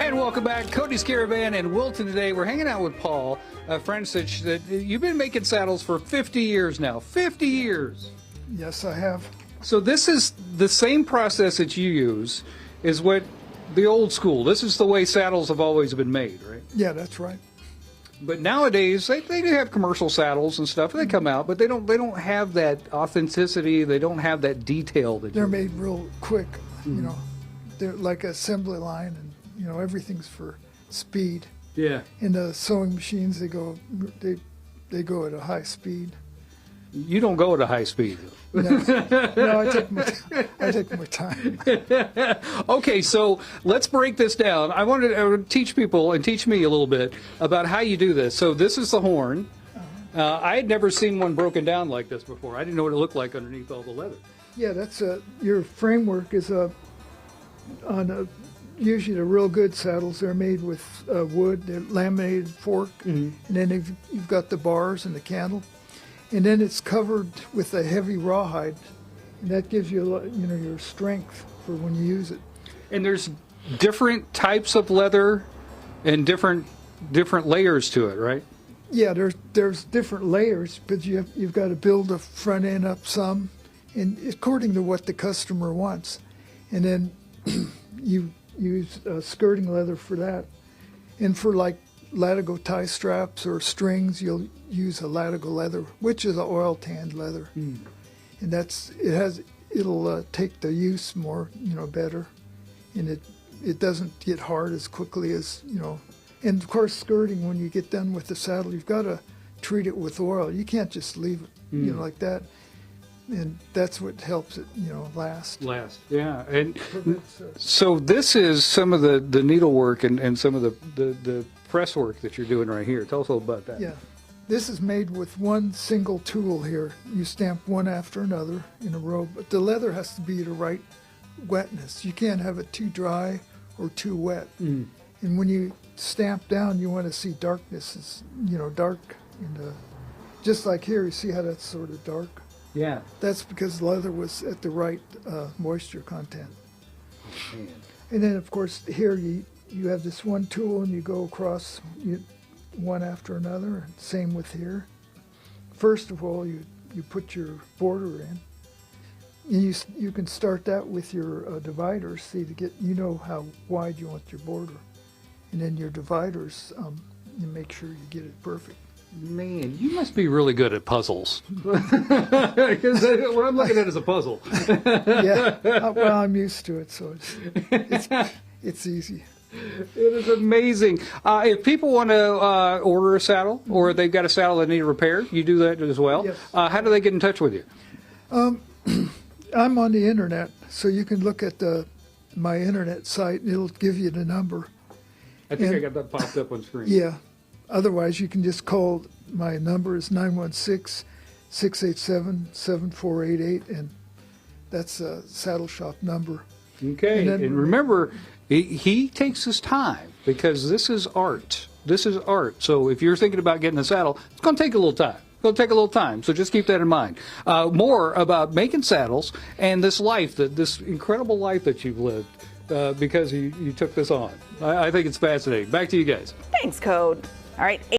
And welcome back. Cody's Caravan and Wilton today. We're hanging out with Paul Fraunusich. You've been making saddles for 50 years now. 50 years. Yes, I have. So this is the same process that you use is what the old school. This is the way saddles have always been made, right? Yeah, that's right. But nowadays they do have commercial saddles and stuff. They come out, but they don't have that authenticity. They don't have that detail that They're made real quick. You know, they're like an assembly line, and you know everything's for speed. Yeah. And the sewing machines, they go at a high speed. You don't go at a high speed. No, I take my time. Okay, so let's break this down. I wanted to teach people and teach me a little bit about how you do this. So this is the horn. I had never seen one broken down like this before. I didn't know what it looked like underneath all the leather. Yeah, that's your framework is usually the real good saddles. They're made with wood. They're laminated fork, and then you've got the bars and the cantle. And then it's covered with a heavy rawhide, and that gives you your strength for when you use it. And there's different types of leather and different layers to it, right? Yeah, there's different layers, but you've got to build the front end up some, and according to what the customer wants. And then you use skirting leather for that, and for like latigo tie straps or strings, you'll use a latigo leather, which is an oil tanned leather, and it'll take the use more better, and it doesn't get hard as quickly as And of course, skirting, when you get done with the saddle, you've got to treat it with oil. You can't just leave it like that, and that's what helps it last. Yeah. And so this is some of the needlework and some of the press work that you're doing right here. Tell us a little about that. Yeah. This is made with one single tool here. You stamp one after another in a row, but the leather has to be the right wetness. You can't have it too dry or too wet. And when you stamp down, you want to see darkness. It's, dark. And just like here, you see how that's sort of dark? Yeah. That's because leather was at the right moisture content. Oh, man. And then, of course, here you have this one tool, and you go across one after another. Same with here. First of all, you put your border in. And you can start that with your dividers, see to get how wide you want your border, and then your dividers. You make sure you get it perfect. Man, you must be really good at puzzles. Because what I'm looking at is a puzzle. Yeah, well, I'm used to it, so it's easy. It is amazing. If people want to order a saddle, or they've got a saddle that need repaired, you do that as well. Yes. How do they get in touch with you? I'm on the internet, so you can look at my internet site, and it'll give you the number. I think I got that popped up on screen. Yeah. Otherwise, you can just call. My number is 916-687-7488, and that's a saddle shop number. Okay, and remember, he takes his time, because this is art. This is art. So if you're thinking about getting a saddle, it's going to take a little time. It's going to take a little time, so just keep that in mind. More about making saddles and this life, this incredible life that you've lived, because you took this on. I think it's fascinating. Back to you guys. Thanks, Code. All right.